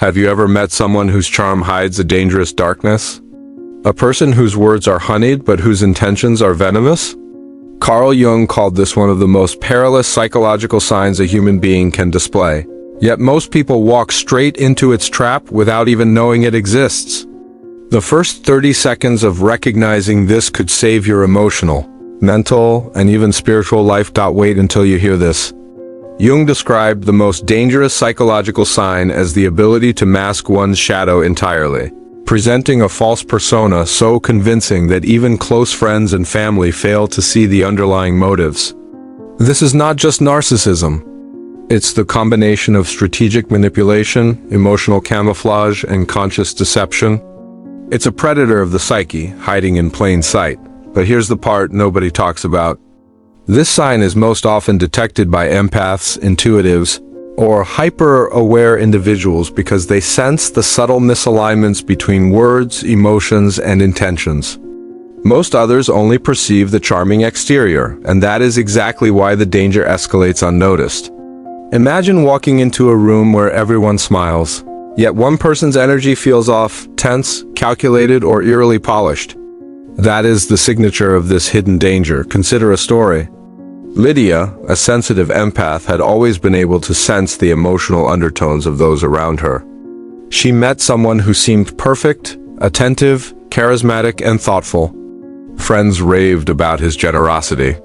Have you ever met someone whose charm hides a dangerous darkness? A person whose words are honeyed but whose intentions are venomous? Carl Jung called this one of the most perilous psychological signs a human being can display. Yet most people walk straight into its trap without even knowing it exists. The first 30 seconds of recognizing this could save your emotional, mental, and even spiritual life. Wait until you hear this. Jung described the most dangerous psychological sign as the ability to mask one's shadow entirely, presenting a false persona so convincing that even close friends and family fail to see the underlying motives. This is not just narcissism. It's the combination of strategic manipulation, emotional camouflage, and conscious deception. It's a predator of the psyche, hiding in plain sight. But here's the part nobody talks about. This sign is most often detected by empaths, intuitives, or hyper-aware individuals because they sense the subtle misalignments between words, emotions, and intentions. Most others only perceive the charming exterior, and that is exactly why the danger escalates unnoticed. Imagine walking into a room where everyone smiles, yet one person's energy feels off, tense, calculated, or eerily polished. That is the signature of this hidden danger. Consider a story. Lydia, a sensitive empath, had always been able to sense the emotional undertones of those around her. She met someone who seemed perfect, attentive, charismatic, and thoughtful. Friends raved about his generosity.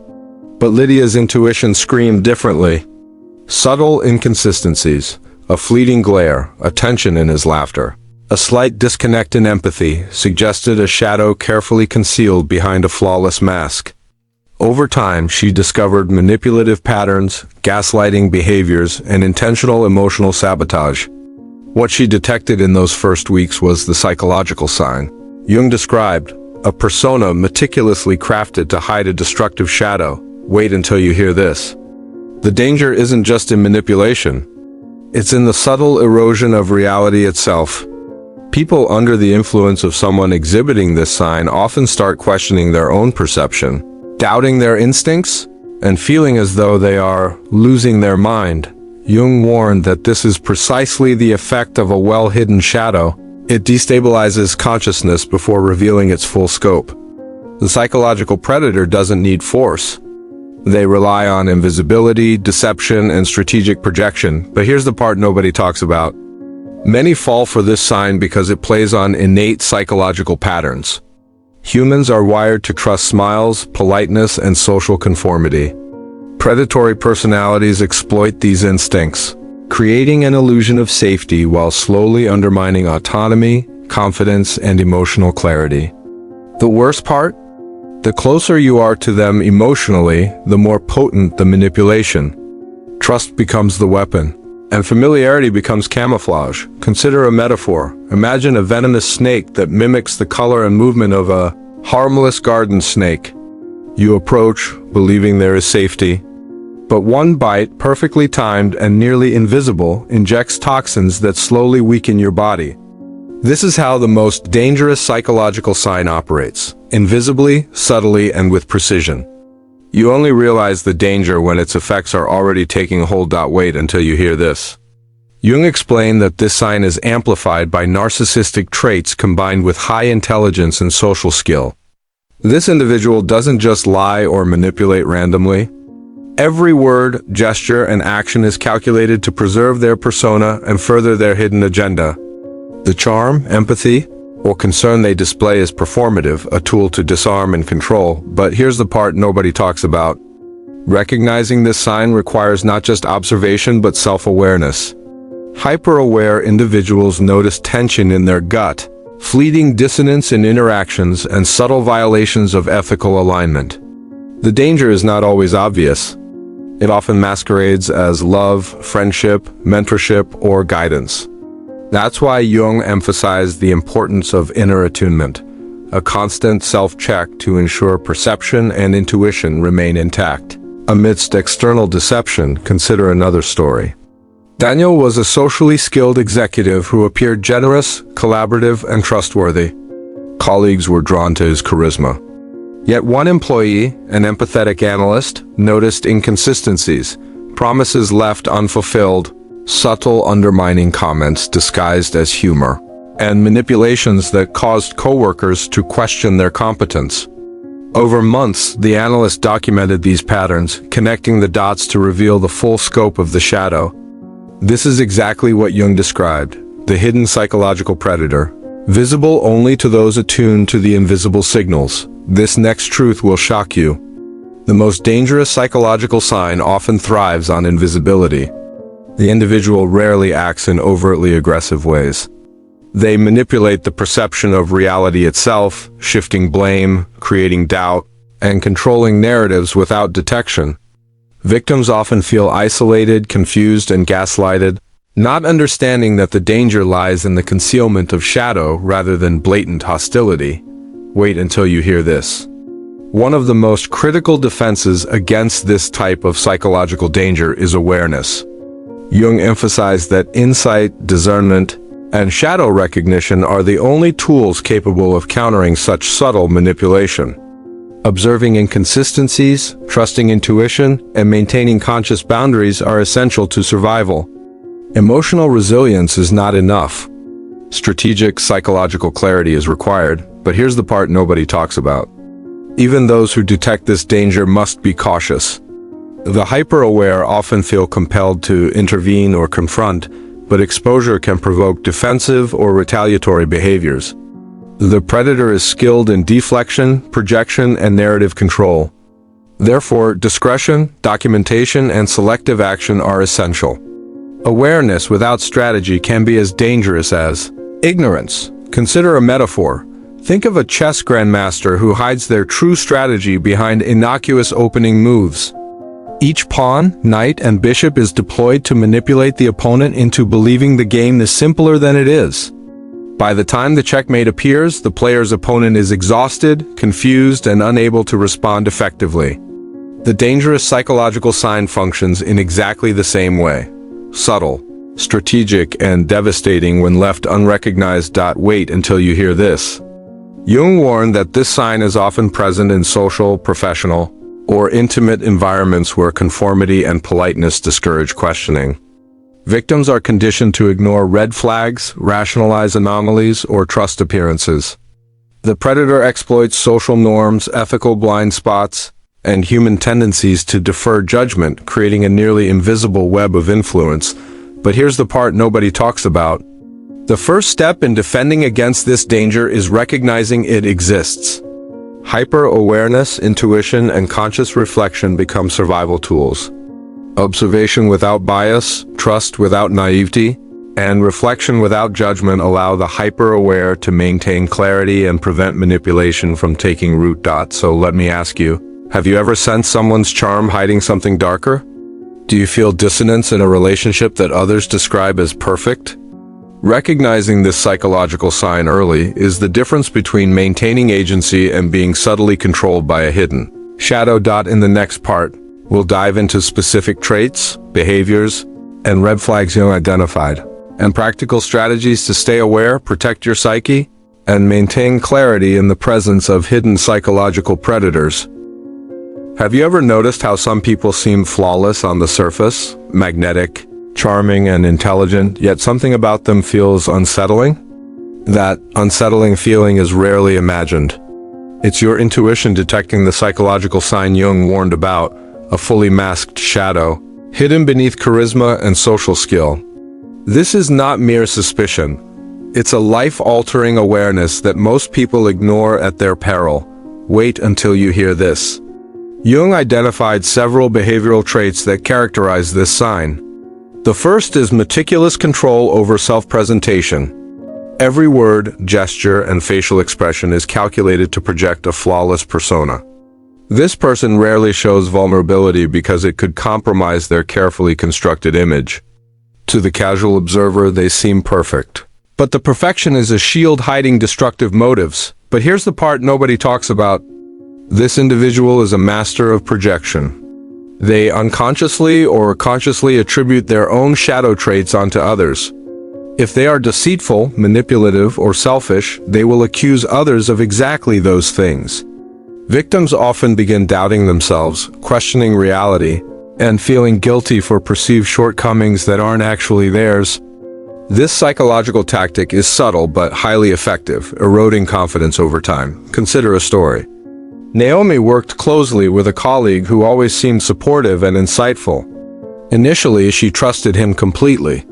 But Lydia's intuition screamed differently. Subtle inconsistencies, a fleeting glare, a tension in his laughter. A slight disconnect in empathy suggested a shadow carefully concealed behind a flawless mask. Over time, she discovered manipulative patterns, gaslighting behaviors, and intentional emotional sabotage. What she detected in those first weeks was the psychological sign. Jung described a persona meticulously crafted to hide a destructive shadow. Wait until you hear this. The danger isn't just in manipulation. It's in the subtle erosion of reality itself. People under the influence of someone exhibiting this sign often start questioning their own perception, doubting their instincts, and feeling as though they are losing their mind. Jung warned that this is precisely the effect of a well-hidden shadow. It destabilizes consciousness before revealing its full scope. The psychological predator doesn't need force. They rely on invisibility, deception, and strategic projection. But here's the part nobody talks about. Many fall for this sign because it plays on innate psychological patterns. Humans are wired to trust smiles, politeness, and social conformity. Predatory personalities exploit these instincts, creating an illusion of safety while slowly undermining autonomy, confidence, and emotional clarity. The worst part? The closer you are to them emotionally, the more potent the manipulation. Trust becomes the weapon, and familiarity becomes camouflage. Consider a metaphor. Imagine a venomous snake that mimics the color and movement of a harmless garden snake. You approach, believing there is safety. But one bite, perfectly timed and nearly invisible, injects toxins that slowly weaken your body. This is how the most dangerous psychological sign operates. Invisibly, subtly, and with precision. You only realize the danger when its effects are already taking hold. Wait until you hear this. Jung explained that this sign is amplified by narcissistic traits combined with high intelligence and social skill. This individual doesn't just lie or manipulate randomly. Every word, gesture, and action is calculated to preserve their persona and further their hidden agenda. The charm, empathy, or concern they display is performative, a tool to disarm and control. But here's the part nobody talks about. Recognizing this sign requires not just observation but self-awareness. Hyper-aware individuals notice tension in their gut, fleeting dissonance in interactions, and subtle violations of ethical alignment. The danger is not always obvious. It often masquerades as love, friendship, mentorship, or guidance. That's why Jung emphasized the importance of inner attunement, a constant self-check to ensure perception and intuition remain intact. Amidst external deception, consider another story. Daniel was a socially skilled executive who appeared generous, collaborative, and trustworthy. Colleagues were drawn to his charisma. Yet one employee, an empathetic analyst, noticed inconsistencies, promises left unfulfilled, subtle undermining comments disguised as humor, and manipulations that caused coworkers to question their competence. Over months, the analyst documented these patterns, connecting the dots to reveal the full scope of the shadow. This is exactly what Jung described, the hidden psychological predator, visible only to those attuned to the invisible signals. This next truth will shock you. The most dangerous psychological sign often thrives on invisibility. The individual rarely acts in overtly aggressive ways. They manipulate the perception of reality itself, shifting blame, creating doubt, and controlling narratives without detection. Victims often feel isolated, confused, and gaslighted, not understanding that the danger lies in the concealment of shadow rather than blatant hostility. Wait until you hear this. One of the most critical defenses against this type of psychological danger is awareness. Jung emphasized that insight, discernment, and shadow recognition are the only tools capable of countering such subtle manipulation. Observing inconsistencies, trusting intuition, and maintaining conscious boundaries are essential to survival. Emotional resilience is not enough. Strategic psychological clarity is required, but here's the part nobody talks about. Even those who detect this danger must be cautious. The hyper-aware often feel compelled to intervene or confront, but exposure can provoke defensive or retaliatory behaviors. The predator is skilled in deflection, projection, and narrative control. Therefore, discretion, documentation, and selective action are essential. Awareness without strategy can be as dangerous as ignorance. Consider a metaphor. Think of a chess grandmaster who hides their true strategy behind innocuous opening moves. Each pawn, knight, and bishop is deployed to manipulate the opponent into believing the game is simpler than it is. By the time the checkmate appears, the player's opponent is exhausted, confused, and unable to respond effectively. The dangerous psychological sign functions in exactly the same way. Subtle, strategic, and devastating when left unrecognized. Wait until you hear this. Jung warned that this sign is often present in social, professional, or intimate environments where conformity and politeness discourage questioning. Victims are conditioned to ignore red flags, rationalize anomalies, or trust appearances. The predator exploits social norms, ethical blind spots, and human tendencies to defer judgment, creating a nearly invisible web of influence. But here's the part nobody talks about. The first step in defending against this danger is recognizing it exists. Hyper-awareness, intuition, and conscious reflection become survival tools. Observation without bias, trust without naivety, and reflection without judgment allow the hyper-aware to maintain clarity and prevent manipulation from taking root. So let me ask you, have you ever sensed someone's charm hiding something darker? Do you feel dissonance in a relationship that others describe as perfect? Recognizing this psychological sign early is the difference between maintaining agency and being subtly controlled by a hidden shadow. In the next part, we'll dive into specific traits, behaviors, and red flags Jung identified, and practical strategies to stay aware, protect your psyche, and maintain clarity in the presence of hidden psychological predators. Have you ever noticed how some people seem flawless on the surface, magnetic, charming, and intelligent, yet something about them feels unsettling? That unsettling feeling is rarely imagined. It's your intuition detecting the psychological sign Jung warned about, a fully masked shadow, hidden beneath charisma and social skill. This is not mere suspicion. It's a life-altering awareness that most people ignore at their peril. Wait until you hear this. Jung identified several behavioral traits that characterize this sign. The first is meticulous control over self-presentation. Every word, gesture, and facial expression is calculated to project a flawless persona. This person rarely shows vulnerability because it could compromise their carefully constructed image. To the casual observer, they seem perfect. But the perfection is a shield hiding destructive motives. But here's the part nobody talks about. This individual is a master of projection. They unconsciously or consciously attribute their own shadow traits onto others. If they are deceitful, manipulative, or selfish, they will accuse others of exactly those things. Victims often begin doubting themselves, questioning reality, and feeling guilty for perceived shortcomings that aren't actually theirs. This psychological tactic is subtle but highly effective, eroding confidence over time. Consider a story. Naomi worked closely with a colleague who always seemed supportive and insightful. Initially, she trusted him completely,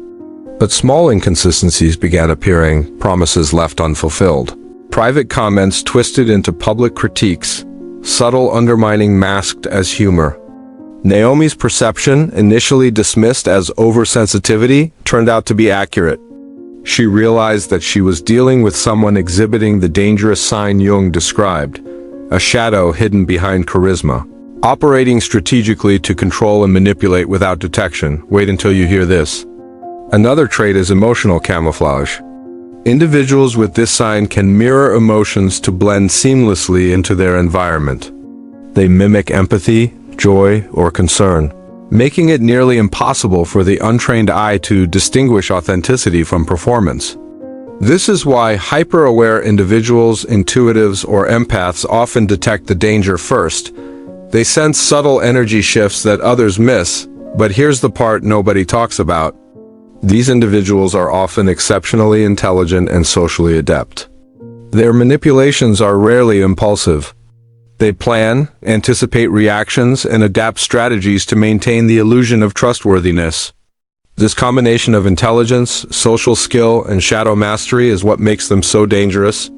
but small inconsistencies began appearing, promises left unfulfilled, private comments twisted into public critiques, subtle undermining masked as humor. Naomi's perception, initially dismissed as oversensitivity, turned out to be accurate. She realized that she was dealing with someone exhibiting the dangerous sign Jung described, a shadow hidden behind charisma, operating strategically to control and manipulate without detection. Wait until you hear this. Another trait is emotional camouflage. Individuals with this sign can mirror emotions to blend seamlessly into their environment. They mimic empathy, joy, or concern, making it nearly impossible for the untrained eye to distinguish authenticity from performance. This is why hyper-aware individuals, intuitives, or empaths often detect the danger first. They sense subtle energy shifts that others miss, but here's the part nobody talks about. These individuals are often exceptionally intelligent and socially adept. Their manipulations are rarely impulsive. They plan, anticipate reactions, and adapt strategies to maintain the illusion of trustworthiness. This combination of intelligence, social skill, and shadow mastery is what makes them so dangerous.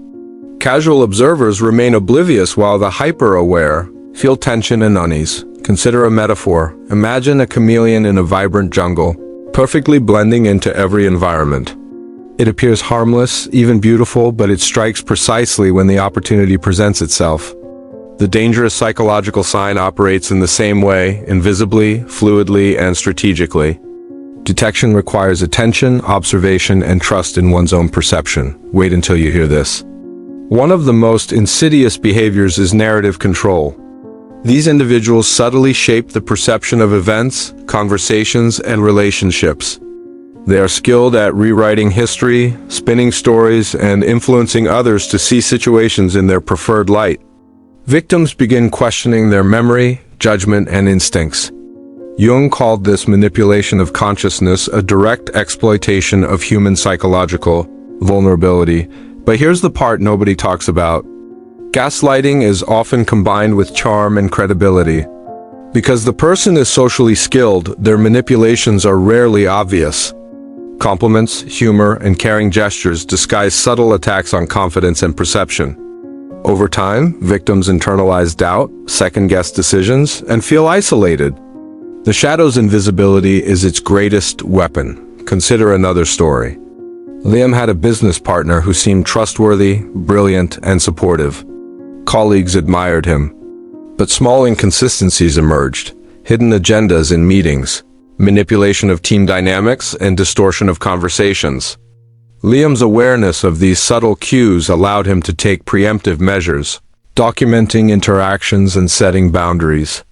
Casual observers remain oblivious while the hyper-aware feel tension and unease. Consider a metaphor. Imagine a chameleon in a vibrant jungle, perfectly blending into every environment. It appears harmless, even beautiful, but it strikes precisely when the opportunity presents itself. The dangerous psychological sign operates in the same way, invisibly, fluidly, and strategically. Detection requires attention, observation, and trust in one's own perception. Wait until you hear this. One of the most insidious behaviors is narrative control. These individuals subtly shape the perception of events, conversations, and relationships. They are skilled at rewriting history, spinning stories, and influencing others to see situations in their preferred light. Victims begin questioning their memory, judgment, and instincts. Jung called this manipulation of consciousness a direct exploitation of human psychological vulnerability. But here's the part nobody talks about. Gaslighting is often combined with charm and credibility. Because the person is socially skilled, their manipulations are rarely obvious. Compliments, humor, and caring gestures disguise subtle attacks on confidence and perception. Over time, victims internalize doubt, second-guess decisions, and feel isolated. The shadow's invisibility is its greatest weapon. Consider another story. Liam had a business partner who seemed trustworthy, brilliant, and supportive. Colleagues admired him. But small inconsistencies emerged, hidden agendas in meetings, manipulation of team dynamics, and distortion of conversations. Liam's awareness of these subtle cues allowed him to take preemptive measures, documenting interactions and setting boundaries.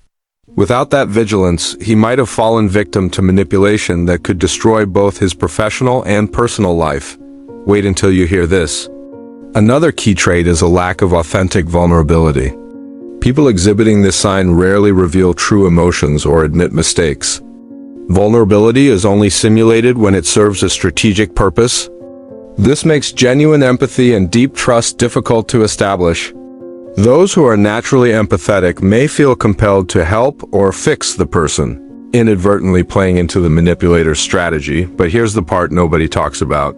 Without that vigilance, he might have fallen victim to manipulation that could destroy both his professional and personal life. Wait until you hear this. Another key trait is a lack of authentic vulnerability. People exhibiting this sign rarely reveal true emotions or admit mistakes. Vulnerability is only simulated when it serves a strategic purpose. This makes genuine empathy and deep trust difficult to establish. Those who are naturally empathetic may feel compelled to help or fix the person, inadvertently playing into the manipulator's strategy. But here's the part nobody talks about.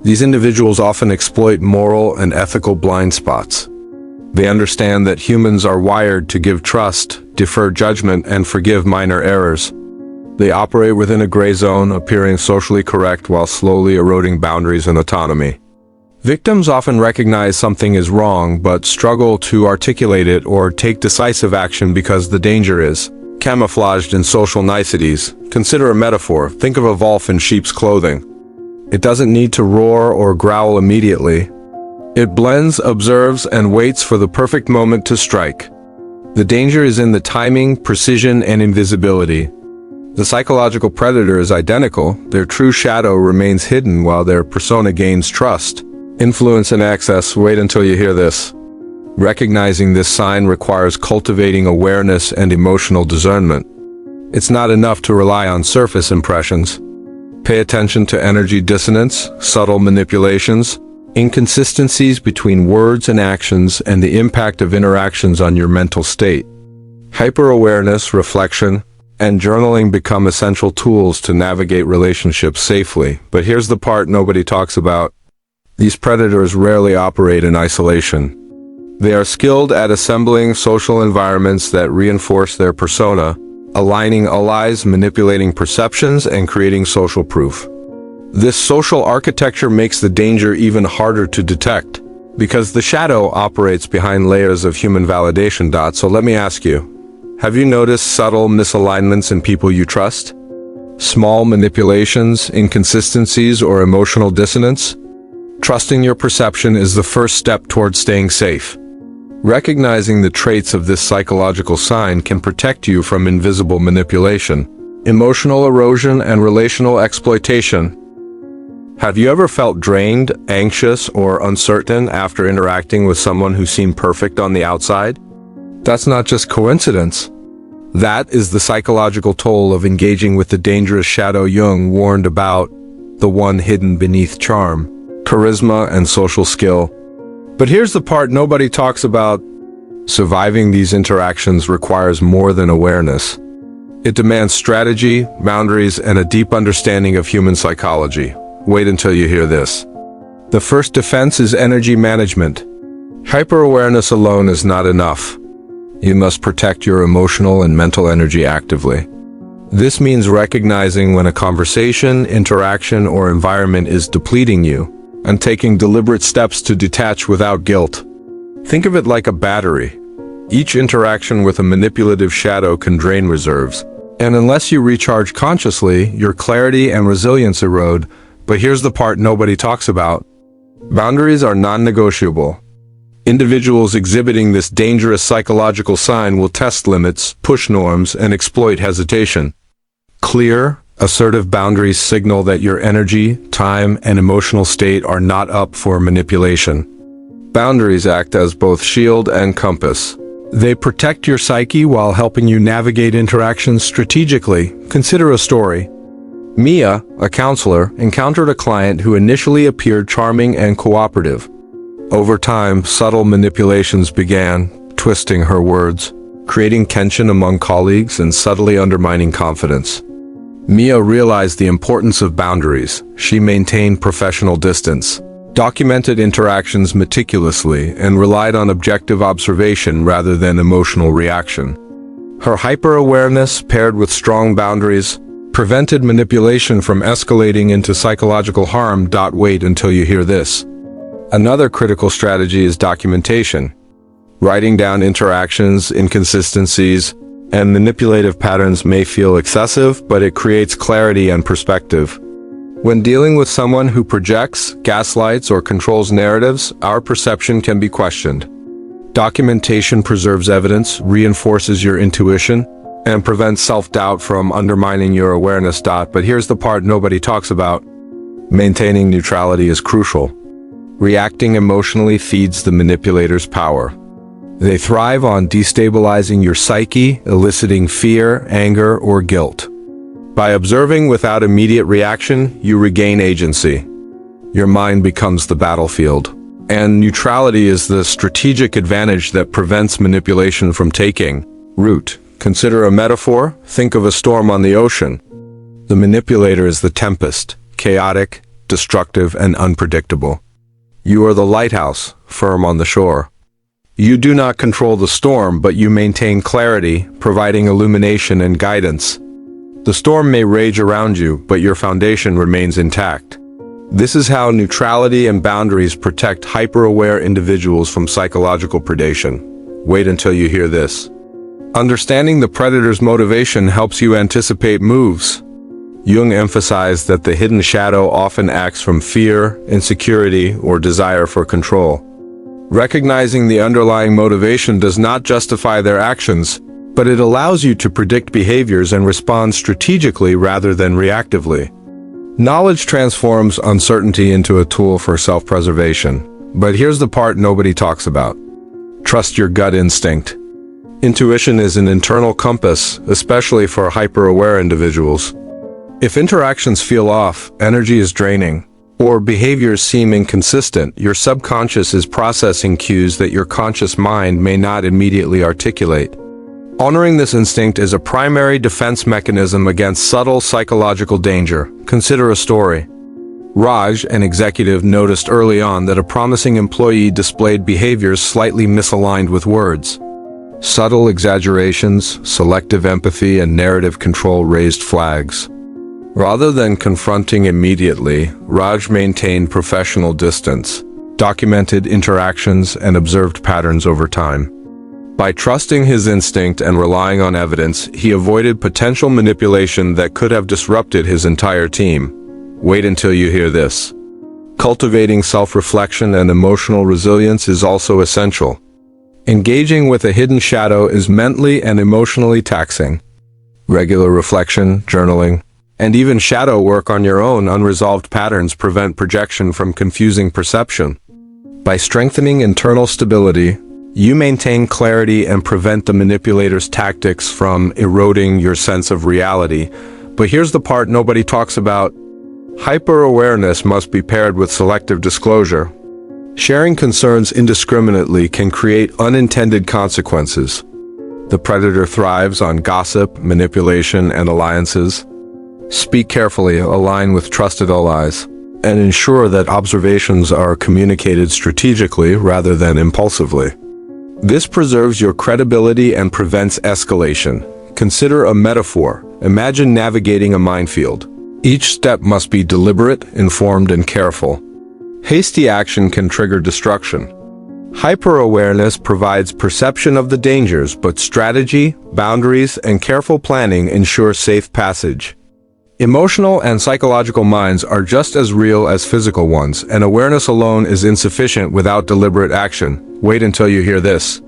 These individuals often exploit moral and ethical blind spots. They understand that humans are wired to give trust, defer judgment, and forgive minor errors. They operate within a gray zone, appearing socially correct while slowly eroding boundaries and autonomy. Victims often recognize something is wrong but struggle to articulate it or take decisive action because the danger is camouflaged in social niceties. Consider a metaphor. Think of a wolf in sheep's clothing. It doesn't need to roar or growl immediately. It blends, observes, and waits for the perfect moment to strike. The danger is in the timing, precision, and invisibility. The psychological predator is identical. Their true shadow remains hidden while their persona gains trust, influence, and access. Wait until you hear this. Recognizing this sign requires cultivating awareness and emotional discernment. It's not enough to rely on surface impressions. Pay attention to energy dissonance, subtle manipulations, inconsistencies between words and actions, and the impact of interactions on your mental state. Hyper-awareness, reflection, and journaling become essential tools to navigate relationships safely. But here's the part nobody talks about. These predators rarely operate in isolation. They are skilled at assembling social environments that reinforce their persona, aligning allies, manipulating perceptions, and creating social proof. This social architecture makes the danger even harder to detect, because the shadow operates behind layers of human validation. So let me ask you, have you noticed subtle misalignments in people you trust? Small manipulations, inconsistencies, or emotional dissonance? Trusting your perception is the first step towards staying safe. Recognizing the traits of this psychological sign can protect you from invisible manipulation, emotional erosion, and relational exploitation. Have you ever felt drained, anxious, or uncertain after interacting with someone who seemed perfect on the outside? That's not just coincidence. That is the psychological toll of engaging with the dangerous shadow Jung warned about, the one hidden beneath charm, charisma, and social skill. But here's the part nobody talks about. Surviving these interactions requires more than awareness. It demands strategy, boundaries, and a deep understanding of human psychology. Wait until you hear this. The first defense is energy management. Hyper-awareness alone is not enough. You must protect your emotional and mental energy actively. This means recognizing when a conversation, interaction, or environment is depleting you, and taking deliberate steps to detach without guilt. Think of it like a battery. Each interaction with a manipulative shadow can drain reserves, and unless you recharge consciously, your clarity and resilience erode. But here's the part nobody talks about. Boundaries are non-negotiable. Individuals exhibiting this dangerous psychological sign will test limits, push norms, and exploit hesitation. Clear, assertive boundaries signal that your energy, time, and emotional state are not up for manipulation. Boundaries act as both shield and compass. They protect your psyche while helping you navigate interactions strategically. Consider a story. Mia, a counselor, encountered a client who initially appeared charming and cooperative. Over time, subtle manipulations began, twisting her words, creating tension among colleagues and subtly undermining confidence. Mia realized the importance of boundaries. She maintained professional distance, documented interactions meticulously, and relied on objective observation rather than emotional reaction. Her hyper-awareness, paired with strong boundaries, prevented manipulation from escalating into psychological harm. Wait until you hear this. Another critical strategy is documentation. Writing down interactions, inconsistencies, and manipulative patterns may feel excessive, but it creates clarity and perspective. When dealing with someone who projects, gaslights, or controls narratives, our perception can be questioned. Documentation preserves evidence, reinforces your intuition, and prevents self-doubt from undermining your awareness. But here's the part nobody talks about. Maintaining neutrality is crucial. Reacting emotionally feeds the manipulator's power. They thrive on destabilizing your psyche, eliciting fear, anger, or guilt. By observing without immediate reaction, you regain agency. Your mind becomes the battlefield. And neutrality is the strategic advantage that prevents manipulation from taking root. Consider a metaphor. Think of a storm on the ocean. The manipulator is the tempest, chaotic, destructive, and unpredictable. You are the lighthouse, firm on the shore. You do not control the storm, but you maintain clarity, providing illumination and guidance. The storm may rage around you, but your foundation remains intact. This is how neutrality and boundaries protect hyper-aware individuals from psychological predation. Wait until you hear this. Understanding the predator's motivation helps you anticipate moves. Jung emphasized that the hidden shadow often acts from fear, insecurity, or desire for control. Recognizing the underlying motivation does not justify their actions, but it allows you to predict behaviors and respond strategically rather than reactively. Knowledge transforms uncertainty into a tool for self-preservation. But here's the part nobody talks about. Trust your gut instinct. Intuition is an internal compass, especially for hyper-aware individuals. If interactions feel off, energy is draining, or behaviors seem inconsistent, your subconscious is processing cues that your conscious mind may not immediately articulate. Honoring this instinct is a primary defense mechanism against subtle psychological danger. Consider a story. Raj, an executive, noticed early on that a promising employee displayed behaviors slightly misaligned with words. Subtle exaggerations, selective empathy, and narrative control raised flags. Rather than confronting immediately, Raj maintained professional distance, documented interactions, and observed patterns over time. By trusting his instinct and relying on evidence, he avoided potential manipulation that could have disrupted his entire team. Wait until you hear this. Cultivating self-reflection and emotional resilience is also essential. Engaging with a hidden shadow is mentally and emotionally taxing. Regular reflection, journaling, and even shadow work on your own unresolved patterns prevent projection from confusing perception. By strengthening internal stability, you maintain clarity and prevent the manipulator's tactics from eroding your sense of reality. But here's the part nobody talks about. Hyper-awareness must be paired with selective disclosure. Sharing concerns indiscriminately can create unintended consequences. The predator thrives on gossip, manipulation, and alliances. Speak carefully, align with trusted allies, and ensure that observations are communicated strategically rather than impulsively. This preserves your credibility and prevents escalation. Consider a metaphor. Imagine navigating a minefield. Each step must be deliberate, informed, and careful. Hasty action can trigger destruction. Hyper-awareness provides perception of the dangers, but strategy, boundaries, and careful planning ensure safe passage. Emotional and psychological minds are just as real as physical ones, and awareness alone is insufficient without deliberate action. Wait until you hear this.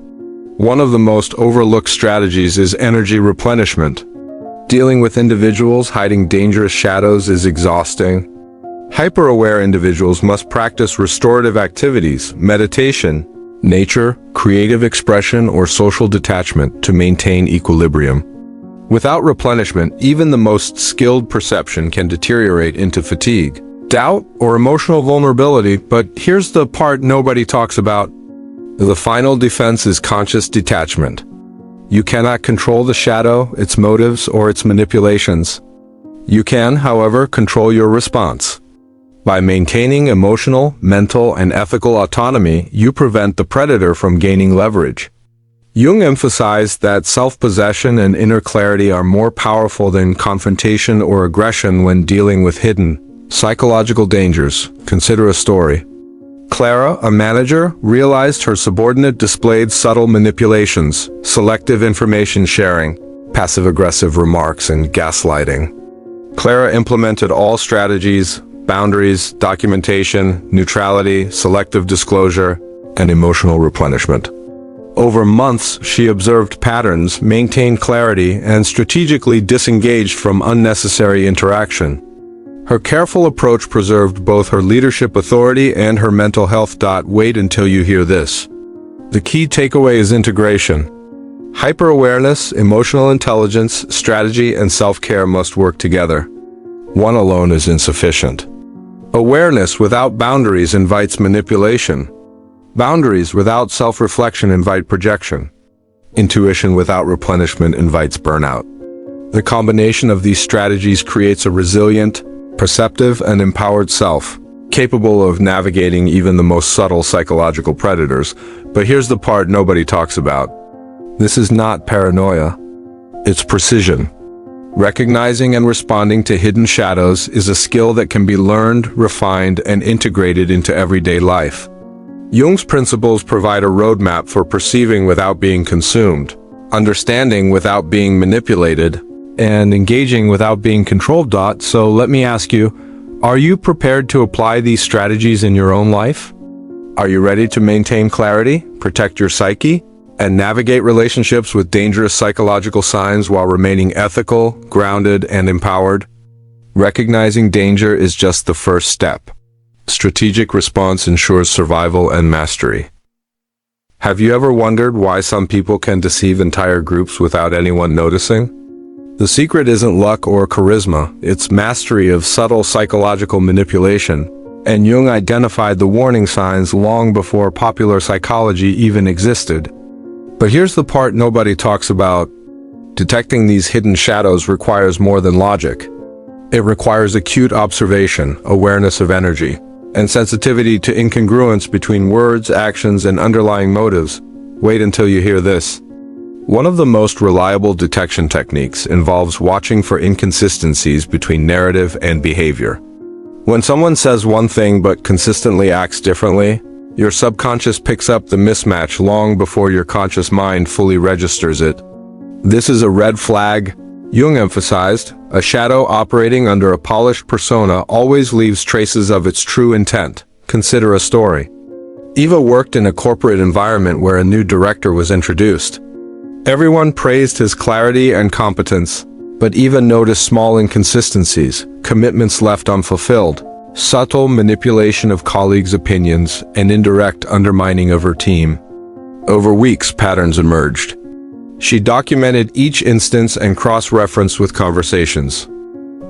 One of the most overlooked strategies is energy replenishment. Dealing with individuals hiding dangerous shadows is exhausting. Hyper-aware individuals must practice restorative activities, meditation, nature, creative expression, or social detachment to maintain equilibrium. Without replenishment, even the most skilled perception can deteriorate into fatigue, doubt, or emotional vulnerability. But here's the part nobody talks about. The final defense is conscious detachment. You cannot control the shadow, its motives, or its manipulations. You can, however, control your response. By maintaining emotional, mental, and ethical autonomy, you prevent the predator from gaining leverage. Jung emphasized that self-possession and inner clarity are more powerful than confrontation or aggression when dealing with hidden, psychological dangers. Consider a story. Clara, a manager, realized her subordinate displayed subtle manipulations, selective information sharing, passive-aggressive remarks, and gaslighting. Clara implemented all strategies: boundaries, documentation, neutrality, selective disclosure, and emotional replenishment. Over months, she observed patterns, maintained clarity, and strategically disengaged from unnecessary interaction. Her careful approach preserved both her leadership authority and her mental health. Wait until you hear this. The key takeaway is integration. Hyper-awareness, emotional intelligence, strategy, and self-care must work together. One alone is insufficient. Awareness without boundaries invites manipulation. Boundaries without self-reflection invite projection. Intuition without replenishment invites burnout. The combination of these strategies creates a resilient, perceptive, and empowered self, capable of navigating even the most subtle psychological predators. But here's the part nobody talks about. This is not paranoia. It's precision. Recognizing and responding to hidden shadows is a skill that can be learned, refined, and integrated into everyday life. Jung's principles provide a roadmap for perceiving without being consumed, understanding without being manipulated, and engaging without being controlled. So let me ask you, are you prepared to apply these strategies in your own life? Are you ready to maintain clarity, protect your psyche, and navigate relationships with dangerous psychological signs while remaining ethical, grounded, and empowered? Recognizing danger is just the first step. Strategic response ensures survival and mastery. Have you ever wondered why some people can deceive entire groups without anyone noticing? The secret isn't luck or charisma, it's mastery of subtle psychological manipulation, and Jung identified the warning signs long before popular psychology even existed. But here's the part nobody talks about. Detecting these hidden shadows requires more than logic. It requires acute observation, awareness of energy, and sensitivity to incongruence between words, actions, and underlying motives. Wait until you hear this. One of the most reliable detection techniques involves watching for inconsistencies between narrative and behavior. When someone says one thing but consistently acts differently, your subconscious picks up the mismatch long before your conscious mind fully registers it. This is a red flag. Jung emphasized, a shadow operating under a polished persona always leaves traces of its true intent. Consider a story. Eva worked in a corporate environment where a new director was introduced. Everyone praised his clarity and competence, but Eva noticed small inconsistencies, commitments left unfulfilled, subtle manipulation of colleagues' opinions, and indirect undermining of her team. Over weeks, patterns emerged. She documented each instance and cross-referenced with conversations.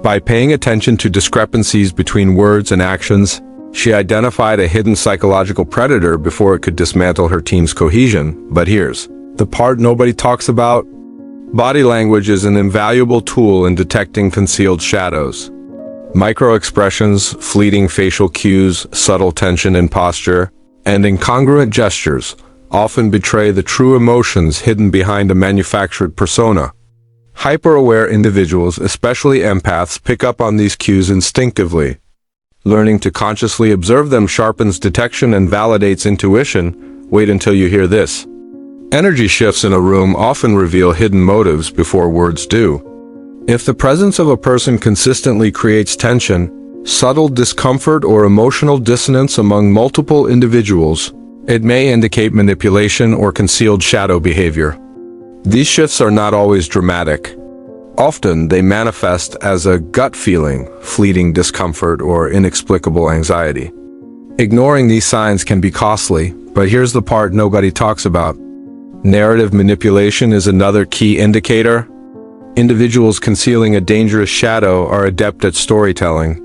By paying attention to discrepancies between words and actions, she identified a hidden psychological predator before it could dismantle her team's cohesion. But here's the part nobody talks about. Body language is an invaluable tool in detecting concealed shadows. Micro-expressions, fleeting facial cues, subtle tension in posture, and incongruent gestures often betray the true emotions hidden behind a manufactured persona. Hyper-aware individuals, especially empaths, pick up on these cues instinctively. Learning to consciously observe them sharpens detection and validates intuition. Wait until you hear this. Energy shifts in a room often reveal hidden motives before words do. If the presence of a person consistently creates tension, subtle discomfort, or emotional dissonance among multiple individuals, it may indicate manipulation or concealed shadow behavior. These shifts are not always dramatic. Often, they manifest as a gut feeling, fleeting discomfort, or inexplicable anxiety. Ignoring these signs can be costly, but here's the part nobody talks about. Narrative manipulation is another key indicator. Individuals concealing a dangerous shadow are adept at storytelling.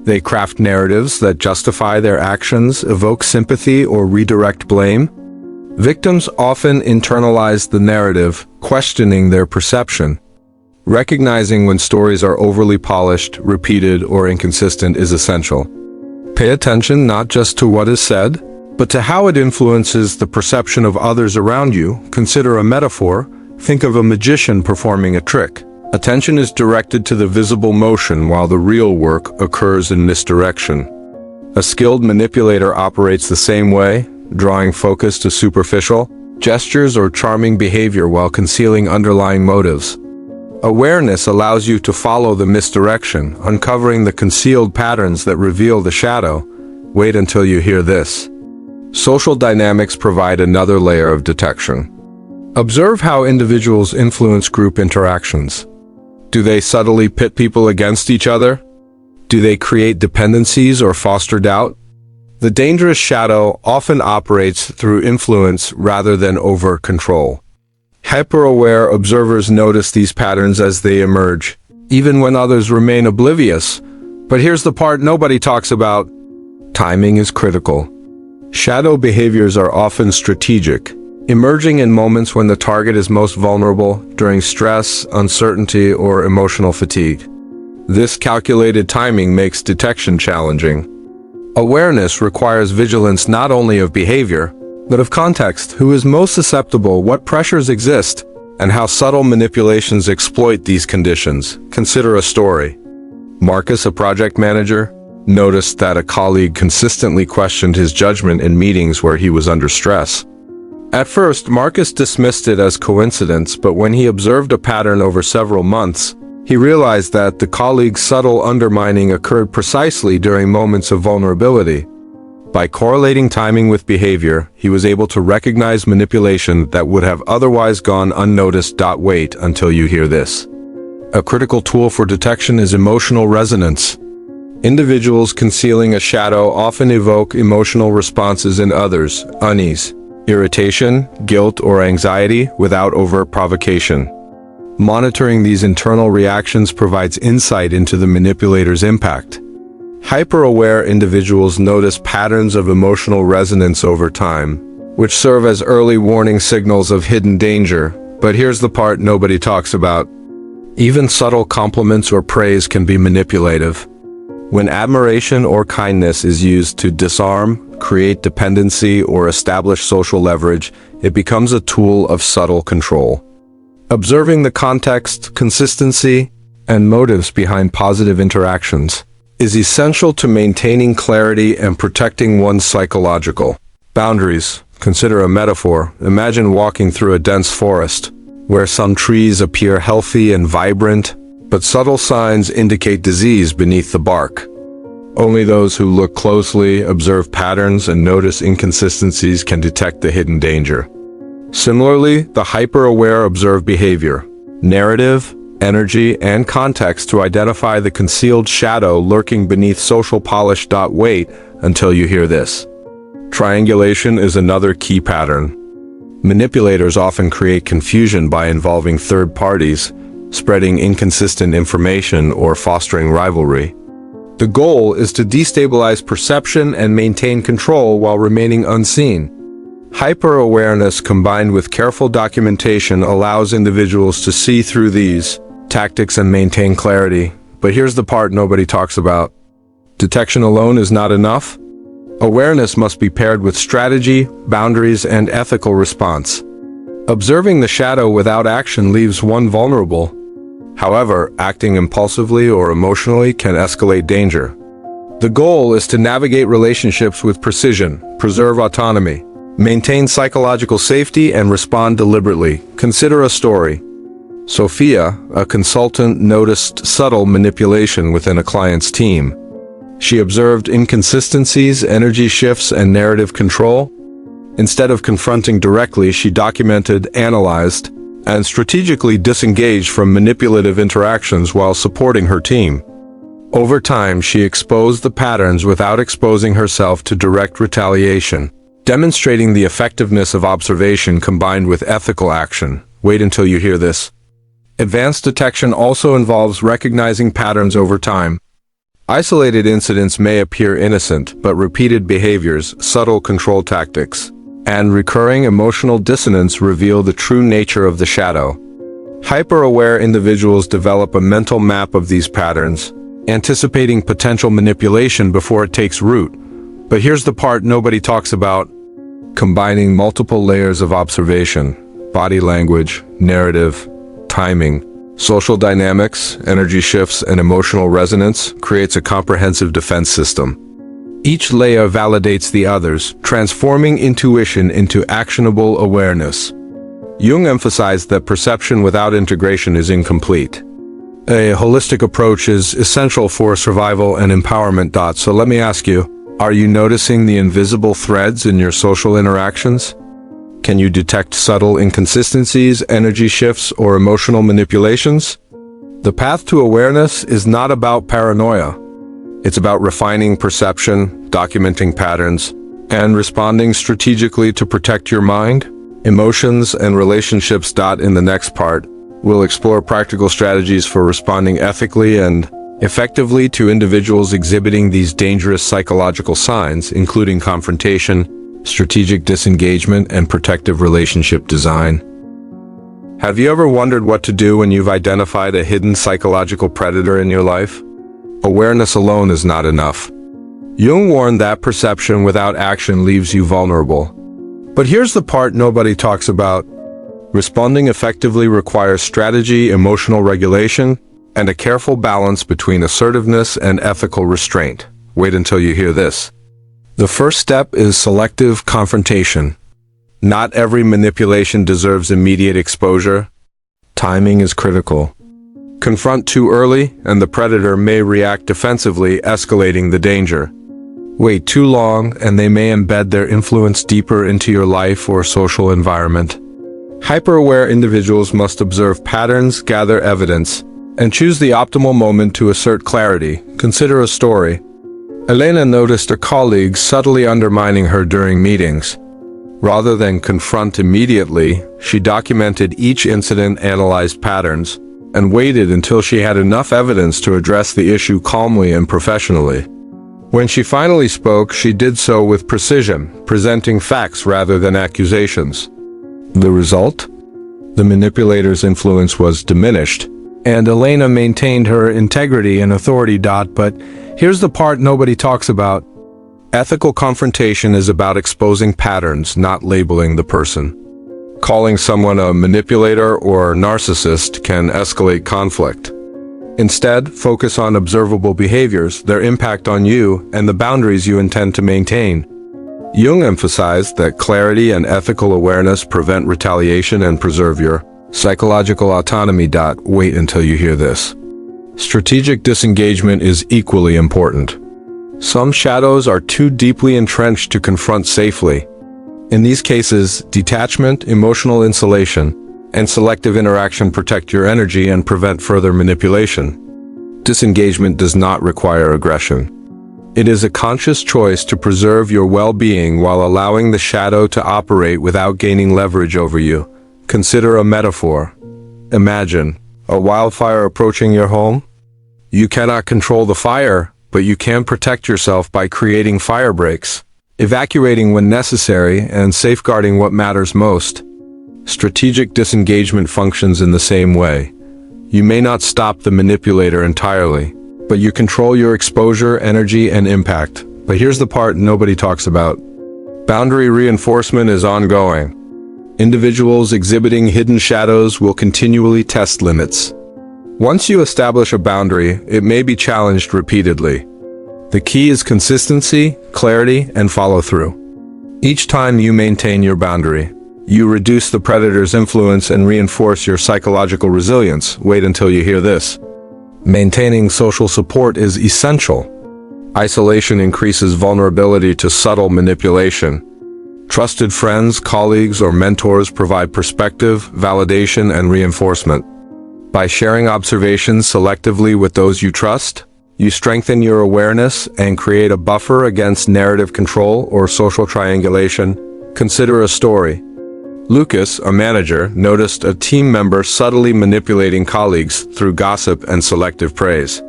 They craft narratives that justify their actions, evoke sympathy, or redirect blame. Victims often internalize the narrative, questioning their perception. Recognizing when stories are overly polished, repeated, or inconsistent is essential. Pay attention not just to what is said, but to how it influences the perception of others around you. Consider a metaphor. Think of a magician performing a trick. Attention is directed to the visible motion while the real work occurs in misdirection. A skilled manipulator operates the same way, drawing focus to superficial gestures or charming behavior while concealing underlying motives. Awareness allows you to follow the misdirection, uncovering the concealed patterns that reveal the shadow. Wait until you hear this. Social dynamics provide another layer of detection. Observe how individuals influence group interactions. Do they subtly pit people against each other? Do they create dependencies or foster doubt? The dangerous shadow often operates through influence rather than overt control. Hyper-aware observers notice these patterns as they emerge, even when others remain oblivious. But here's the part nobody talks about. Timing is critical. Shadow behaviors are often strategic, emerging in moments when the target is most vulnerable, during stress, uncertainty, or emotional fatigue. This calculated timing makes detection challenging. Awareness requires vigilance not only of behavior, but of context. Who is most susceptible, what pressures exist, and how subtle manipulations exploit these conditions. Consider a story. Marcus, a project manager, noticed that a colleague consistently questioned his judgment in meetings where he was under stress. At first, Marcus dismissed it as coincidence, but when he observed a pattern over several months, he realized that the colleague's subtle undermining occurred precisely during moments of vulnerability. By correlating timing with behavior, he was able to recognize manipulation that would have otherwise gone unnoticed. Wait until you hear this. A critical tool for detection is emotional resonance. Individuals concealing a shadow often evoke emotional responses in others: unease, irritation, guilt, or anxiety without overt provocation. Monitoring these internal reactions provides insight into the manipulator's impact. Hyper-aware individuals notice patterns of emotional resonance over time, which serve as early warning signals of hidden danger. But here's the part nobody talks about. Even subtle compliments or praise can be manipulative. When admiration or kindness is used to disarm, create dependency, or establish social leverage, it becomes a tool of subtle control. Observing the context, consistency, and motives behind positive interactions is essential to maintaining clarity and protecting one's psychological boundaries. Consider a metaphor. Imagine walking through a dense forest, where some trees appear healthy and vibrant, but subtle signs indicate disease beneath the bark. Only those who look closely, observe patterns, and notice inconsistencies can detect the hidden danger. Similarly, the hyper-aware observe behavior, narrative, energy, and context to identify the concealed shadow lurking beneath social polish. Wait until you hear this. Triangulation is another key pattern. Manipulators often create confusion by involving third parties, spreading inconsistent information, or fostering rivalry. The goal is to destabilize perception and maintain control while remaining unseen. Hyper-awareness combined with careful documentation allows individuals to see through these tactics and maintain clarity. But here's the part nobody talks about. Detection alone is not enough. Awareness must be paired with strategy, boundaries, and ethical response. Observing the shadow without action leaves one vulnerable. However, acting impulsively or emotionally can escalate danger. The goal is to navigate relationships with precision, preserve autonomy, maintain psychological safety, and respond deliberately. Consider a story. Sophia, a consultant, noticed subtle manipulation within a client's team. She observed inconsistencies, energy shifts, and narrative control. Instead of confronting directly, she documented, analyzed, and strategically disengaged from manipulative interactions while supporting her team. Over time, she exposed the patterns without exposing herself to direct retaliation, demonstrating the effectiveness of observation combined with ethical action. Wait until you hear this. Advanced detection also involves recognizing patterns over time. Isolated incidents may appear innocent, but repeated behaviors, subtle control tactics, and recurring emotional dissonance reveal the true nature of the shadow. Hyper-aware individuals develop a mental map of these patterns, anticipating potential manipulation before it takes root. But here's the part nobody talks about. Combining multiple layers of observation, body language, narrative, timing, social dynamics, energy shifts, and emotional resonance creates a comprehensive defense system. Each layer validates the others, transforming intuition into actionable awareness. Jung emphasized that perception without integration is incomplete. A holistic approach is essential for survival and empowerment. So let me ask you, are you noticing the invisible threads in your social interactions? Can you detect subtle inconsistencies, energy shifts, or emotional manipulations? The path to awareness is not about paranoia. It's about refining perception, documenting patterns, and responding strategically to protect your mind, emotions, and relationships. In the next part, we'll explore practical strategies for responding ethically and effectively to individuals exhibiting these dangerous psychological signs, including confrontation, strategic disengagement, and protective relationship design. Have you ever wondered what to do when you've identified a hidden psychological predator in your life? Awareness alone is not enough. Jung warned that perception without action leaves you vulnerable. But here's the part nobody talks about. Responding effectively requires strategy, emotional regulation, and a careful balance between assertiveness and ethical restraint. Wait until you hear this. The first step is selective confrontation. Not every manipulation deserves immediate exposure. Timing is critical. Confront too early, and the predator may react defensively, escalating the danger. Wait too long, and they may embed their influence deeper into your life or social environment. Hyper-aware individuals must observe patterns, gather evidence, and choose the optimal moment to assert clarity. Consider a story. Elena noticed a colleague subtly undermining her during meetings. Rather than confront immediately, she documented each incident, analyzed patterns, and waited until she had enough evidence to address the issue calmly and professionally. When she finally spoke, she did so with precision, presenting facts rather than accusations. The result? The manipulator's influence was diminished, and Elena maintained her integrity and authority. But here's the part nobody talks about. Ethical confrontation is about exposing patterns, not labeling the person. Calling someone a manipulator or narcissist can escalate conflict. Instead, focus on observable behaviors, their impact on you, and the boundaries you intend to maintain. Jung emphasized that clarity and ethical awareness prevent retaliation and preserve your psychological autonomy. Wait until you hear this. Strategic disengagement is equally important. Some shadows are too deeply entrenched to confront safely. In these cases, detachment, emotional insulation, and selective interaction protect your energy and prevent further manipulation. Disengagement does not require aggression. It is a conscious choice to preserve your well-being while allowing the shadow to operate without gaining leverage over you. Consider a metaphor. Imagine a wildfire approaching your home. You cannot control the fire, but you can protect yourself by creating fire breaks, evacuating when necessary, and safeguarding what matters most. Strategic disengagement functions in the same way. You may not stop the manipulator entirely, but you control your exposure, energy, and impact. But here's the part nobody talks about. Boundary reinforcement is ongoing. Individuals exhibiting hidden shadows will continually test limits. Once you establish a boundary, it may be challenged repeatedly. The key is consistency, clarity, and follow-through. Each time you maintain your boundary, you reduce the predator's influence and reinforce your psychological resilience. Wait until you hear this. Maintaining social support is essential. Isolation increases vulnerability to subtle manipulation. Trusted friends, colleagues, or mentors provide perspective, validation, and reinforcement. By sharing observations selectively with those you trust, you strengthen your awareness and create a buffer against narrative control or social triangulation. Consider a story. Lucas, a manager, noticed a team member subtly manipulating colleagues through gossip and selective praise.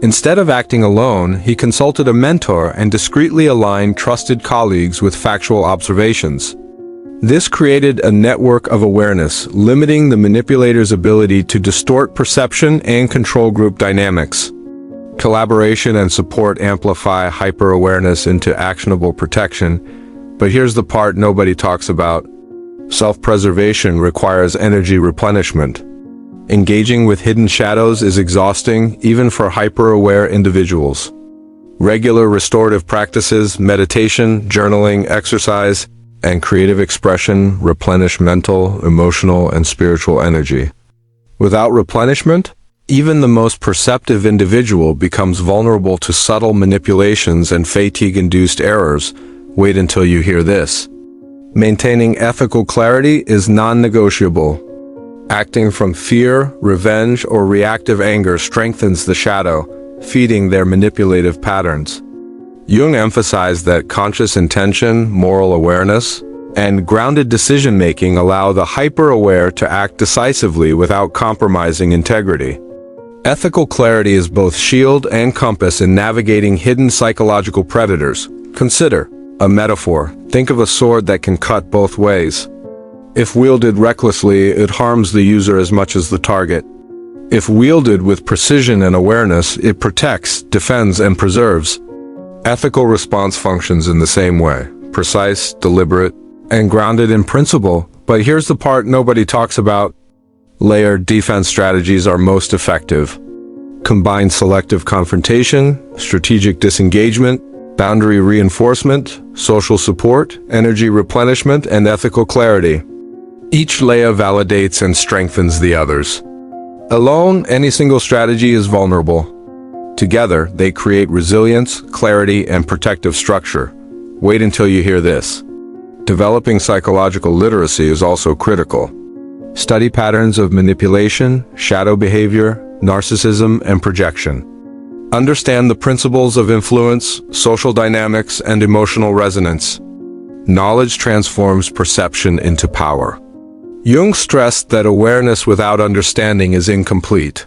Instead of acting alone, he consulted a mentor and discreetly aligned trusted colleagues with factual observations. This created a network of awareness, limiting the manipulator's ability to distort perception and control group dynamics. Collaboration and support amplify hyper-awareness into actionable protection. But here's the part nobody talks about. Self-preservation requires energy replenishment. Engaging with hidden shadows is exhausting, even for hyper-aware individuals. Regular restorative practices, meditation, journaling, exercise, and creative expression replenish mental, emotional, and spiritual energy. Without replenishment, even the most perceptive individual becomes vulnerable to subtle manipulations and fatigue-induced errors. Wait until you hear this. Maintaining ethical clarity is non-negotiable. Acting from fear, revenge, or reactive anger strengthens the shadow, feeding their manipulative patterns. Jung emphasized that conscious intention, moral awareness, and grounded decision-making allow the hyper-aware to act decisively without compromising integrity. Ethical clarity is both shield and compass in navigating hidden psychological predators. Consider a metaphor. Think of a sword that can cut both ways. If wielded recklessly, it harms the user as much as the target. If wielded with precision and awareness, it protects, defends, and preserves. Ethical response functions in the same way, precise, deliberate, and grounded in principle. But here's the part nobody talks about. Layered defense strategies are most effective. Combine selective confrontation, strategic disengagement, boundary reinforcement, social support, energy replenishment, and ethical clarity. Each layer validates and strengthens the others. Alone, any single strategy is vulnerable. Together, they create resilience, clarity, and protective structure. Wait until you hear this. Developing psychological literacy is also critical. Study patterns of manipulation, shadow behavior, narcissism, and projection. Understand the principles of influence, social dynamics, and emotional resonance. Knowledge transforms perception into power. Jung stressed that awareness without understanding is incomplete.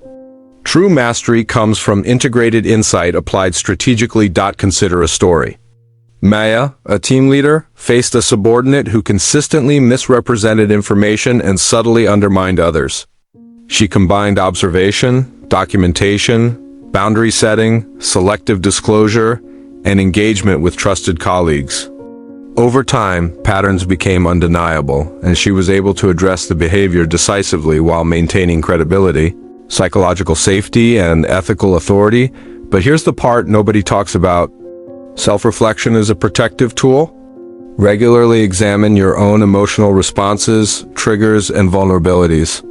True mastery comes from integrated insight applied strategically. Consider a story. Maya, a team leader, faced a subordinate who consistently misrepresented information and subtly undermined others. She combined observation, documentation, boundary setting, selective disclosure, and engagement with trusted colleagues. Over time, patterns became undeniable, and she was able to address the behavior decisively while maintaining credibility, psychological safety, and ethical authority. But here's the part nobody talks about. Self-reflection is a protective tool. Regularly examine your own emotional responses, triggers, and vulnerabilities.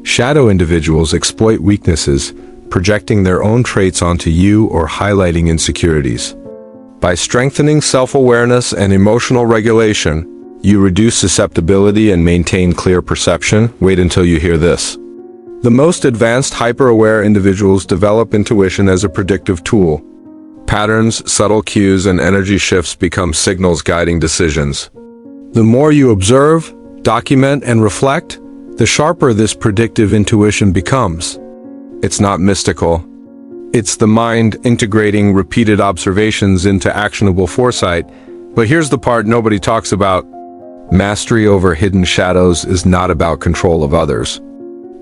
Shadow individuals exploit weaknesses, projecting their own traits onto you or highlighting insecurities. By strengthening self-awareness and emotional regulation, you reduce susceptibility and maintain clear perception. Wait until you hear this. The most advanced hyper-aware individuals develop intuition as a predictive tool. Patterns, subtle cues, and energy shifts become signals guiding decisions. The more you observe, document, and reflect, the sharper this predictive intuition becomes. It's not mystical. It's the mind integrating repeated observations into actionable foresight. But here's the part nobody talks about. Mastery over hidden shadows is not about control of others.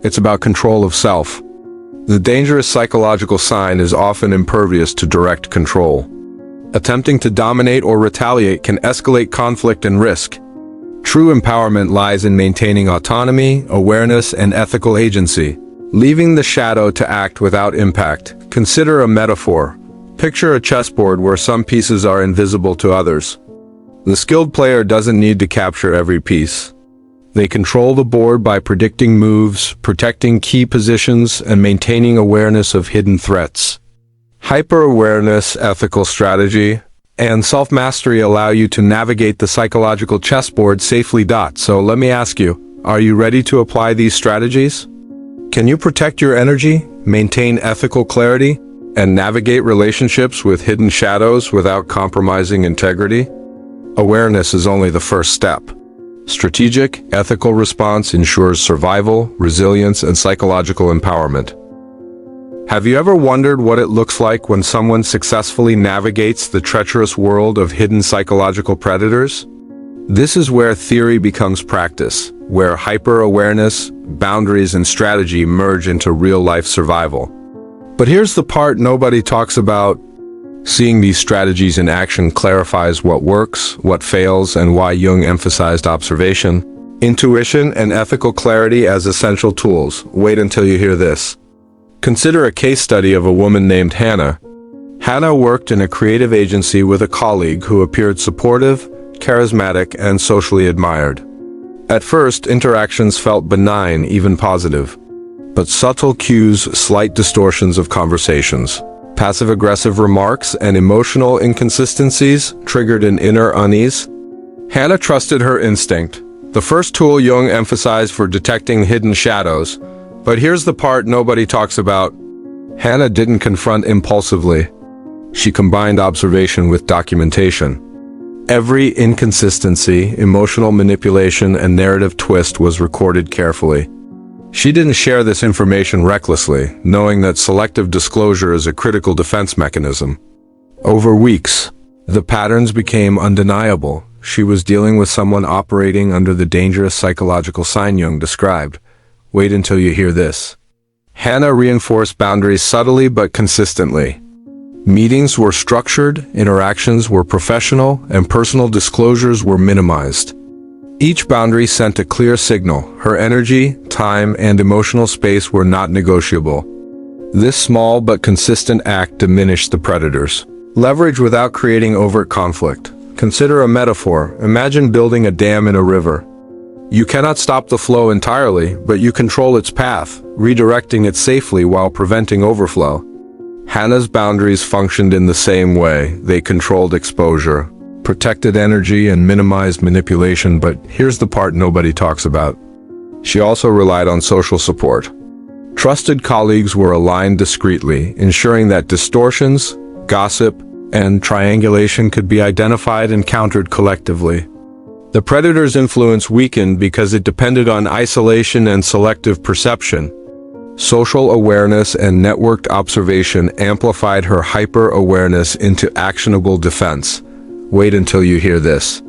It's about control of self. The dangerous psychological sign is often impervious to direct control. Attempting to dominate or retaliate can escalate conflict and risk. True empowerment lies in maintaining autonomy, awareness, and ethical agency, leaving the shadow to act without impact. Consider a metaphor. Picture a chessboard where some pieces are invisible to others. The skilled player doesn't need to capture every piece. They control the board by predicting moves, protecting key positions, and maintaining awareness of hidden threats. Hyper-awareness, ethical strategy, and self-mastery allow you to navigate the psychological chessboard safely. So let me ask you, are you ready to apply these strategies? Can you protect your energy, maintain ethical clarity, and navigate relationships with hidden shadows without compromising integrity? Awareness is only the first step. Strategic, ethical response ensures survival, resilience, and psychological empowerment. Have you ever wondered what it looks like when someone successfully navigates the treacherous world of hidden psychological predators? This is where theory becomes practice, where hyper-awareness, boundaries, and strategy merge into real-life survival. But here's the part nobody talks about. Seeing these strategies in action clarifies what works, what fails, and why Jung emphasized observation, intuition, and ethical clarity as essential tools. Wait until you hear this. Consider a case study of a woman named Hannah. Hannah worked in a creative agency with a colleague who appeared supportive, charismatic, and socially admired. At first, interactions felt benign, even positive. But subtle cues, slight distortions of conversations, passive-aggressive remarks, and emotional inconsistencies triggered an inner unease. Hannah trusted her instinct, the first tool Jung emphasized for detecting hidden shadows. But here's the part nobody talks about. Hannah didn't confront impulsively. She combined observation with documentation. Every inconsistency, emotional manipulation, and narrative twist was recorded carefully. She didn't share this information recklessly, knowing that selective disclosure is a critical defense mechanism. Over weeks, the patterns became undeniable. She was dealing with someone operating under the dangerous psychological sign Jung described. Wait until you hear this. Hannah reinforced boundaries subtly but consistently. Meetings were structured, interactions were professional, and personal disclosures were minimized. Each boundary sent a clear signal. Her energy, time, and emotional space were not negotiable. This small but consistent act diminished the predators. Leverage without creating overt conflict. Consider a metaphor. Imagine building a dam in a river. You cannot stop the flow entirely, but you control its path, redirecting it safely while preventing overflow. Hannah's boundaries functioned in the same way. They controlled exposure, protected energy, and minimized manipulation. But here's the part nobody talks about. She also relied on social support. Trusted colleagues were aligned discreetly, ensuring that distortions, gossip, and triangulation could be identified and countered collectively. The predator's influence weakened because it depended on isolation and selective perception. Social awareness and networked observation amplified her hyper-awareness into actionable defense. Wait until you hear this.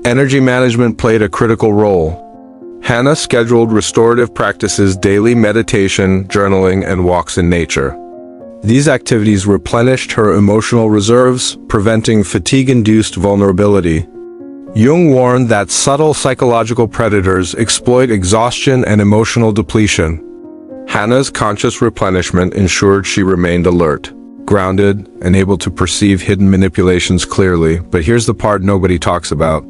Energy management played a critical role. Hannah scheduled restorative practices, daily meditation, journaling, and walks in nature. These activities replenished her emotional reserves, preventing fatigue-induced vulnerability. Jung warned that subtle psychological predators exploit exhaustion and emotional depletion. Hannah's conscious replenishment ensured she remained alert, grounded, and able to perceive hidden manipulations clearly. But here's the part nobody talks about.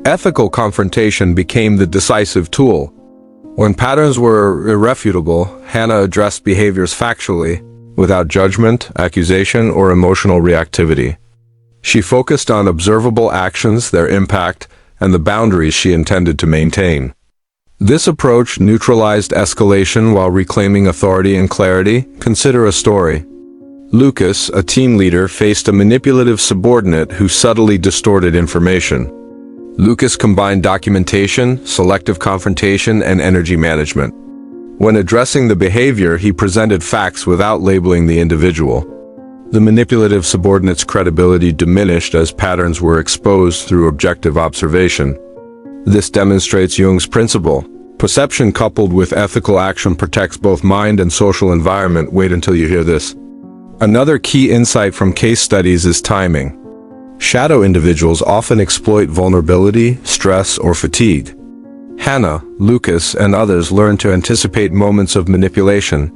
Ethical confrontation became the decisive tool. When patterns were irrefutable, Hannah addressed behaviors factually, without judgment, accusation, or emotional reactivity. She focused on observable actions, their impact, and the boundaries she intended to maintain. This approach neutralized escalation while reclaiming authority and clarity. Consider a story. Lucas, a team leader, faced a manipulative subordinate who subtly distorted information. Lucas combined documentation, selective confrontation, and energy management. When addressing the behavior, he presented facts without labeling the individual. The manipulative subordinate's credibility diminished as patterns were exposed through objective observation. This demonstrates Jung's principle. Perception coupled with ethical action protects both mind and social environment. Wait until you hear this. Another key insight from case studies is timing. Shadow individuals often exploit vulnerability, stress, or fatigue. Hannah, Lucas, and others learned to anticipate moments of manipulation.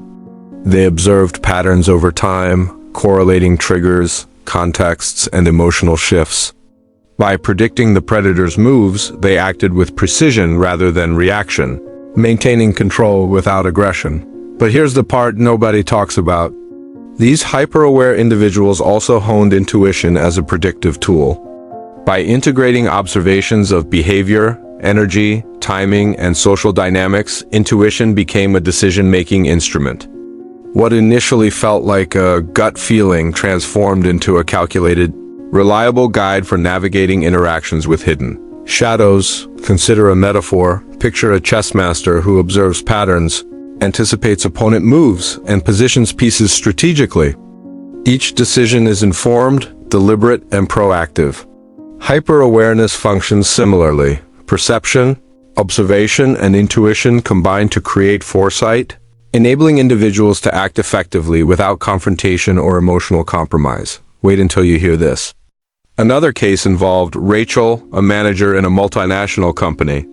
They observed patterns over time, correlating triggers, contexts, and emotional shifts. By predicting the predator's moves, they acted with precision rather than reaction, maintaining control without aggression. But here's the part nobody talks about. These hyper-aware individuals also honed intuition as a predictive tool. By integrating observations of behavior, energy, timing, and social dynamics, intuition became a decision-making instrument. What initially felt like a gut feeling transformed into a calculated, reliable guide for navigating interactions with hidden shadows. Consider a metaphor. Picture a chess master who observes patterns, anticipates opponent moves, and positions pieces strategically. Each decision is informed, deliberate, and proactive. Hyper-awareness functions similarly. Perception, observation, and intuition combine to create foresight, enabling individuals to act effectively without confrontation or emotional compromise. Wait until you hear this. Another case involved Rachel, a manager in a multinational company.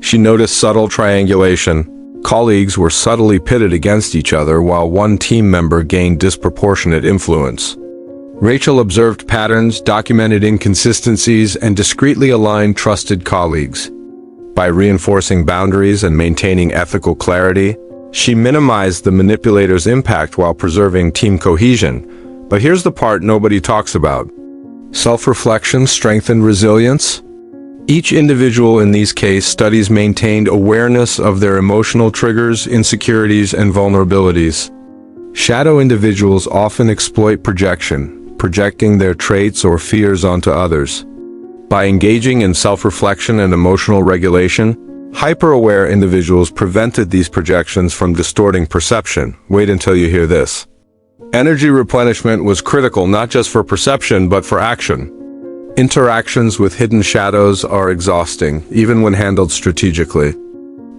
She noticed subtle triangulation. Colleagues were subtly pitted against each other while one team member gained disproportionate influence. Rachel observed patterns, documented inconsistencies, and discreetly aligned trusted colleagues. By reinforcing boundaries and maintaining ethical clarity, she minimized the manipulator's impact while preserving team cohesion. But here's the part nobody talks about. Self-reflection strengthened resilience. Each individual in these case studies maintained awareness of their emotional triggers, insecurities, and vulnerabilities. Shadow individuals often exploit projection, projecting their traits or fears onto others. By engaging in self-reflection and emotional regulation, hyper-aware individuals prevented these projections from distorting perception. Wait until you hear this. Energy replenishment was critical not just for perception but for action. Interactions with hidden shadows are exhausting, even when handled strategically.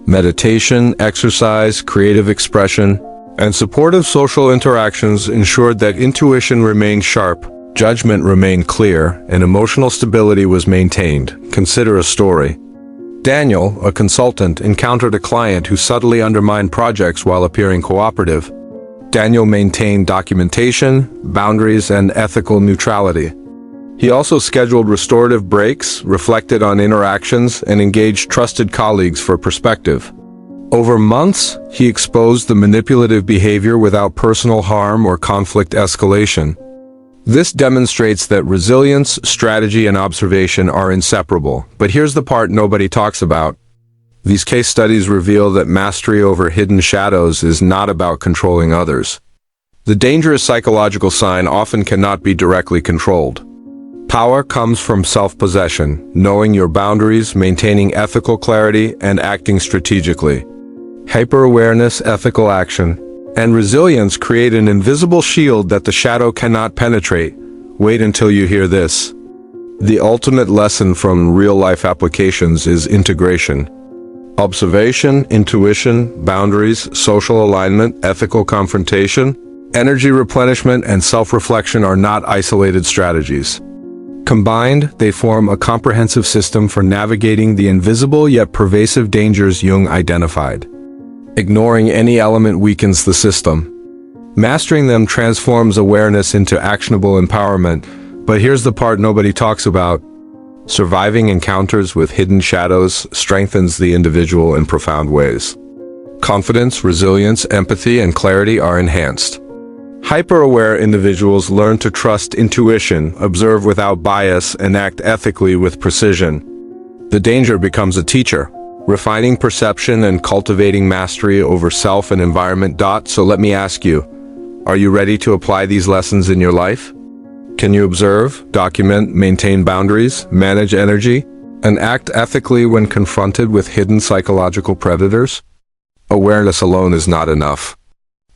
Meditation, exercise, creative expression, and supportive social interactions ensured that intuition remained sharp, judgment remained clear, and emotional stability was maintained. Consider a story. Daniel, a consultant, encountered a client who subtly undermined projects while appearing cooperative. Daniel maintained documentation, boundaries, and ethical neutrality. He also scheduled restorative breaks, reflected on interactions, and engaged trusted colleagues for perspective. Over months, he exposed the manipulative behavior without personal harm or conflict escalation. This demonstrates that resilience, strategy, and observation are inseparable. But here's the part nobody talks about. These case studies reveal that mastery over hidden shadows is not about controlling others. The dangerous psychological sign often cannot be directly controlled. Power comes from self-possession, knowing your boundaries, maintaining ethical clarity, and acting strategically. Hyper-awareness, ethical action, and resilience create an invisible shield that the shadow cannot penetrate. Wait until you hear this. The ultimate lesson from real-life applications is integration. Observation, intuition, boundaries, social alignment, ethical confrontation, energy replenishment, and self-reflection are not isolated strategies. Combined, they form a comprehensive system for navigating the invisible yet pervasive dangers Jung identified. Ignoring any element weakens the system. Mastering them transforms awareness into actionable empowerment. But here's the part nobody talks about. Surviving encounters with hidden shadows strengthens the individual in profound ways. Confidence, resilience, empathy, and clarity are enhanced. Hyper-aware individuals learn to trust intuition, observe without bias, and act ethically with precision. The danger becomes a teacher, refining perception and cultivating mastery over self and environment. So let me ask you, are you ready to apply these lessons in your life? Can you observe, document, maintain boundaries, manage energy, and act ethically when confronted with hidden psychological predators? Awareness alone is not enough.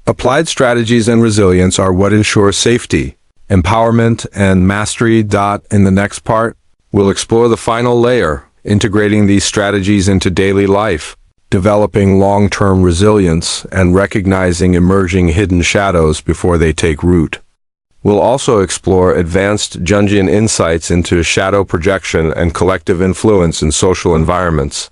Applied strategies and resilience are what ensure safety, empowerment, and mastery. In the next part, we'll explore the final layer, integrating these strategies into daily life, developing long-term resilience, and recognizing emerging hidden shadows before they take root. We'll also explore advanced Jungian insights into shadow projection and collective influence in social environments.